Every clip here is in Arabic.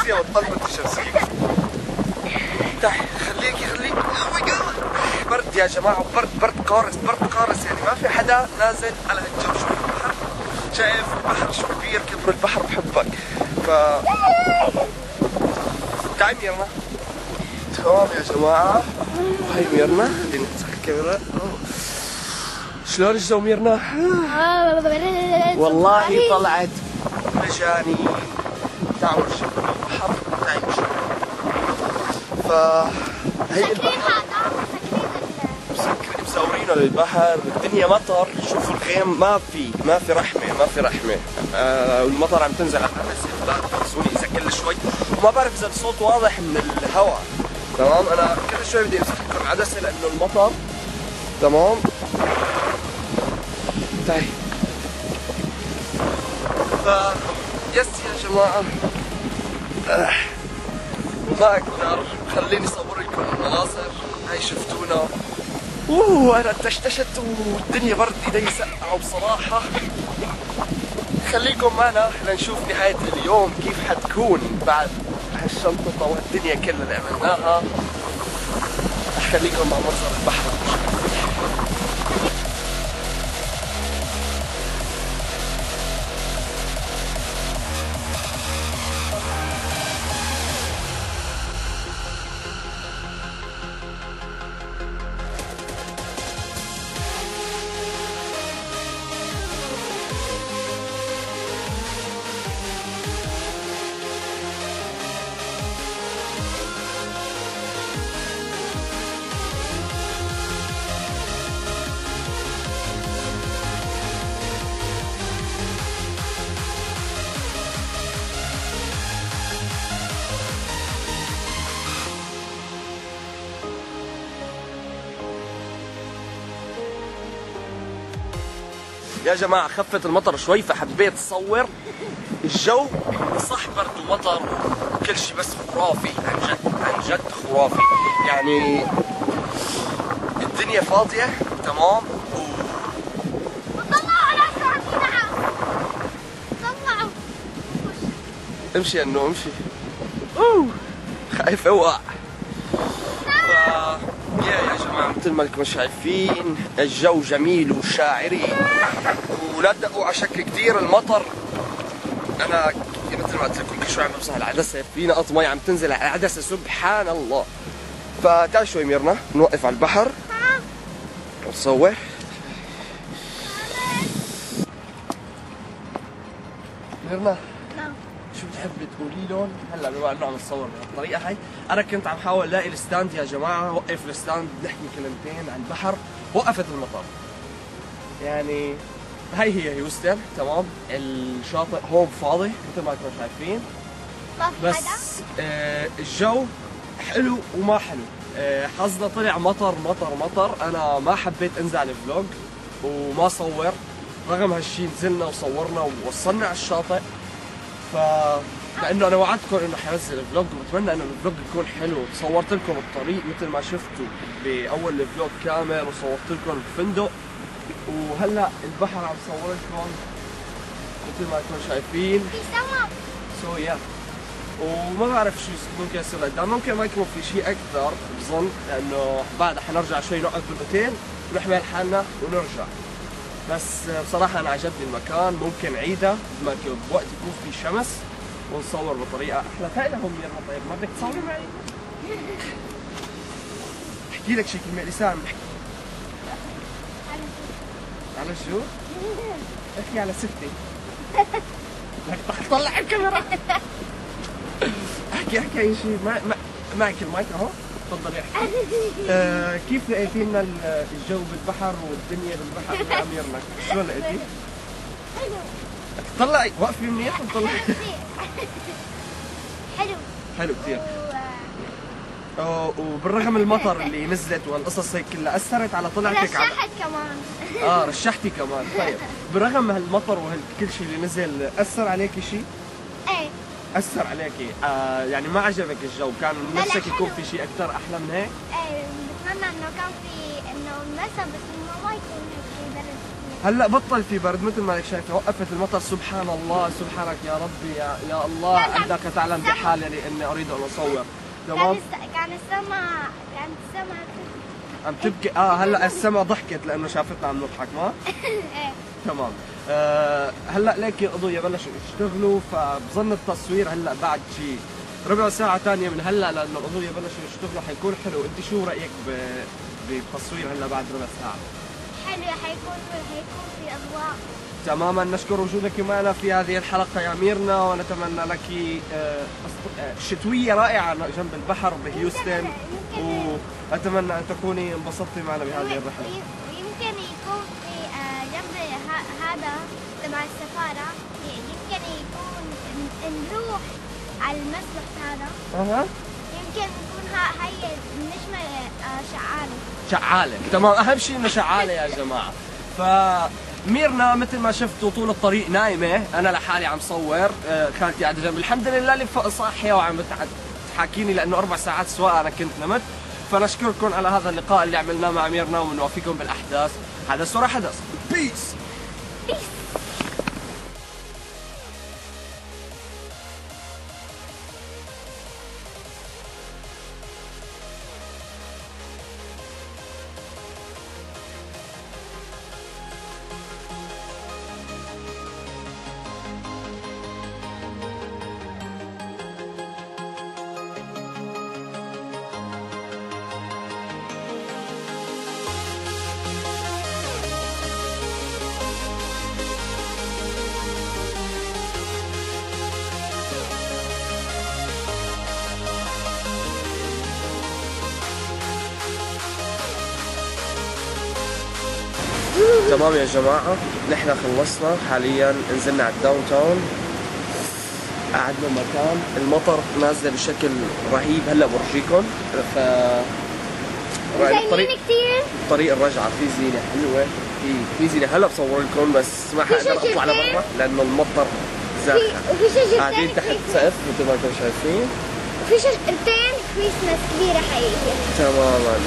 الشمسية والطلبة الشمسية. تعي خليكي اوه ماي جاد، برد يا جماعة، برد قارس، يعني ما في حدا نازل على هالجو. شوف البحر، شايف البحر شو كبير، كبر البحر بحبك. تعي ميرنا. تمام يا جماعة، هاي ميرنا، خلينا نمسك الكاميرا. شلون الجو ميرنا؟ والله طلعت مجانين. تعالوا نشوف البحر، تعي نشوف. هي البحر مسورينه للبحر، الدنيا مطر، شوفوا الغيم ما في رحمة. والمطر عم تنزل على الناس، فحصوني اذا كل شوي، وما بعرف اذا الصوت واضح من الهواء. تمام، انا كل شوي بدي امسك لكم عدسة لانه المطر. تمام، تعي. يس يا جماعة، ما اقدر، خليني اصور لكم المناظر. هاي شفتونا، انا تشتشت والدنيا برد، ايدي سقعوا بصراحة. خليكم معنا لنشوف نهاية اليوم كيف حتكون بعد هالشنطة والدنيا كلها اللي عملناها. خليكم مع منظر البحر. يا جماعة خفت المطر شوي فحبيت اصور الجو. صح برد ومطر وكل شيء، بس خرافي عن جد خرافي. يعني الدنيا فاضية. تمام، طلعوا امشي انه امشي. خايف اوقع. يا جماعة مثل ما انكم شايفين الجو جميل وشاعري، ولا تدقوا على شكل كثير المطر. انا مثل ما قلت لكم كل شوي عم بمسح العدسة، في نقط مي عم تنزل على العدسة، سبحان الله. فتعال شوي ميرنا نوقف على البحر ونصور. ميرنا شو بتحبي تقولي لهم هلا بما انه عم نصور بهالطريقه هاي؟ انا كنت عم حاول الاقي الستاند يا جماعه، وقف الستاند نحكي كلمتين عن البحر، وقفت المطر. يعني هاي هي هيوستن. تمام، الشاطئ هون فاضي مثل ما انتم شايفين، بس الجو حلو وما حلو. حظنا طلع مطر. انا ما حبيت انزل على الفلوج وما صور، رغم هالشي نزلنا وصورنا ووصلنا على الشاطئ. لانه انا وعدتكم انه حنزل فلوج، وبتمنى انه الفلوج يكون حلو. صورت لكم الطريق مثل ما شفتوا باول الفلوج كامل، وصورت لكم الفندق، وهلا البحر عم صور لكم مثل ما انتم شايفين. في سمك. سو يا وما بعرف شو ممكن يصير قدام، ممكن ما يكون في شيء اكثر بظن، لانه بعد حنرجع شوي نقعد بالاوتيل ونحمل حالنا ونرجع. بس بصراحة أنا عجبني المكان، ممكن عيدة بوقت يكون في شمس ونصور بطريقة أحلى. تعالي لهم يلا. طيب ما بدك تصوري معي؟ احكي لك شي كلمة لسان. على شو؟ احكي على ستي. بدك تطلع الكاميرا. احكي أي شيء. معك المايك أهو، تفضلي احكي. كيف لقيتي لنا الجو بالبحر والدنيا بالبحر يا أميرنا؟ شلون لقيتي؟ طلعي، وقفي منيح وطلعي. حلو كثير. وبالرغم المطر اللي نزلت والقصص هيك كلها اثرت على طلعتك. رشحت كمان. رشحتي كمان. طيب بالرغم هالمطر وهالكل شيء اللي نزل، اثر عليكي شيء؟ ايه اثر عليكي. يعني ما عجبك الجو؟ كان نفسك يكون في شيء اكثر احلى من هيك؟ ايه، بتمنى انه كان في انه المسا، بس انه ما يكون هيك برد هلا بطل في برد مثل ما انك شايفه، وقفت المطر. سبحان الله، سبحانك يا ربي، يا الله انك تعلم بحالي لاني اريد ان اصور. تمام. كان السماء عم تبكي. هلا السما ضحكت لانه شافتنا عم نضحك، ما؟ ايه. تمام. هلا ليك الاضويه بلشوا يشتغلوا، فبظن التصوير هلا بعد شيء ربع ساعة ثانية من هلا لانه الاضويه بلشوا يشتغلوا حيكون حلو. انت شو رايك بالتصوير هلا بعد ربع ساعة؟ حلو، حيكون في اضواء. تماما. نشكر وجودك معنا في هذه الحلقة يا ميرنا، ونتمنى لك شتوية رائعة جنب البحر بهيوستن، وأتمنى أن تكوني انبسطتي معنا بهذه الرحلة. يمكن يكون في جنب هذا تبع السفارة، يمكن يكون نروح على المسبح هذا. يمكن يكون هي النجمة شعالة. تمام. أهم شيء إنه شعالة يا جماعة. ميرنا مثل ما شفتوا طول الطريق نايمة، أنا لحالي عم صور، خالتي على جنب. الحمد لله اللي صاحية وعم تحاكيني لأنه 4 ساعات سواقة أنا كنت نمت. فنشكركم على هذا اللقاء اللي عملناه مع ميرنا، ونوافيكم بالأحداث. حدث ورا حدث. بيس. تمام يا جماعة، نحن خلصنا حاليا، نزلنا على الداون تاون، قعدنا مكان. المطر نازلة بشكل رهيب، هلا بورجيكم. الطريق كثير، طريق الرجعة في زينة حلوة، في زينة هلا بصور لكم، بس ما حقدر اطلع لبرا لأنه المطر زاخر. وفي شجرتين قاعدين تحت سقف مثل ما انتم شايفين، وفي شجرتين كريسماس كبيرة حقيقية. تماما.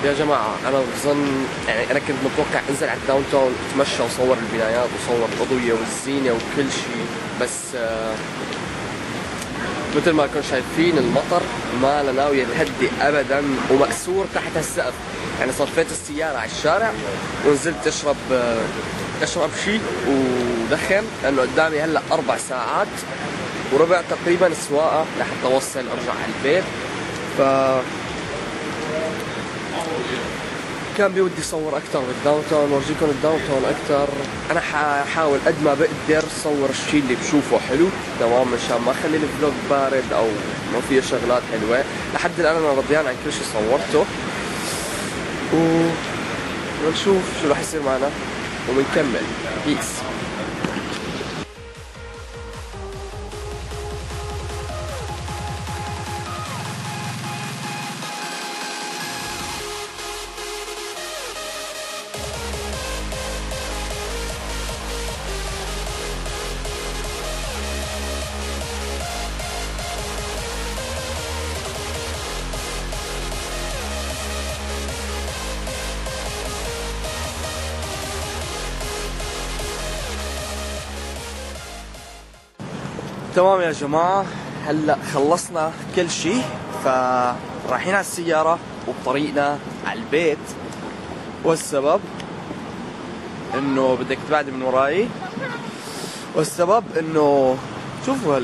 يا جماعة أنا بظن يعني أنا كنت متوقع أنزل على الداون تاون أتمشى وصور البنايات وصور الأضوية والزينة وكل شيء، بس مثل ما كنتم شايفين المطر ما لا ناوية تهدي أبدا، ومأسور تحت السقف. يعني صفيت السيارة على الشارع ونزلت أشرب شيء ودخن، لأنه قدامي هلا 4 ساعات وربع تقريبا سواقة لحتى أوصل أرجع على البيت. كان بودي اصور اكثر بالداون تاون، ورجيكم الداون تاون اكثر. انا حاحاول قد ما بقدر صور الشيء اللي بشوفه حلو، تمام، مشان ما اخلي الفلوج بارد او ما فيه شغلات حلوه. لحد الان انا رضيان عن كل شيء صورته، ونشوف شو راح يصير معنا وبنكمل. بيس. تمام يا جماعة، هلا خلصنا كل شيء، فرايحين على السيارة وبطريقنا على البيت. والسبب انه بدك تبعدي من وراي، والسبب انه شوفوا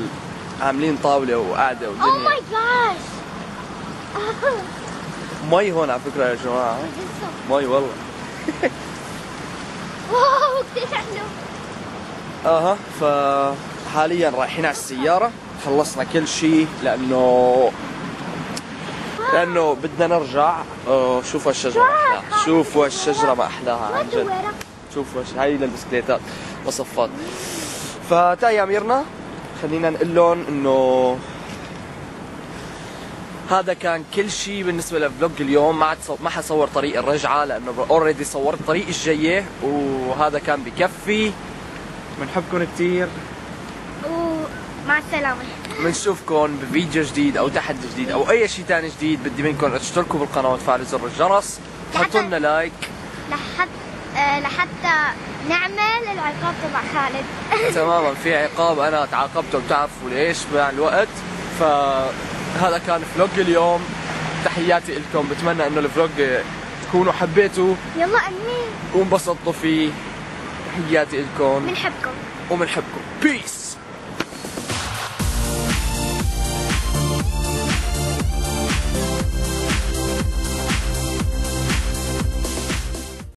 عاملين طاولة وقعدة ودنيا. Oh my gosh. مي هون على فكرة يا جماعة، مي والله. واو كثير حلو. فحاليا رايحين على السيارة، خلصنا كل شيء لأنه بدنا نرجع. شوفوا الشجرة ما أحلاها، شوفوا الشجرة ما أحلاها عن جد. شوفوا هاي للبسكليتات مصفات. فتا يا ميرنا خلينا نقول لهم انه هذا كان كل شيء بالنسبه لفلوج اليوم. ما حصور طريق الرجعه لانه اوريدي صورت طريق الجايه، وهذا كان بكفي. بنحبكم كثير ومع السلامه. بنشوفكم بفيديو جديد او تحدي جديد او اي شيء ثاني جديد. بدي منكم تشتركوا بالقناه وتفعلوا زر الجرس، تحطوا لنا لايك لحتى نعمل العقاب تبع خالد. تماما، في عقاب انا تعاقبته وبتعرفوا ليش مع الوقت. فهذا كان فلوج اليوم، تحياتي لكم. بتمنى انه الفلوج تكونوا حبيتوا يلا امين وانبسطتوا فيه. تحياتي لكم، بنحبكم وبنحبكم. بيس.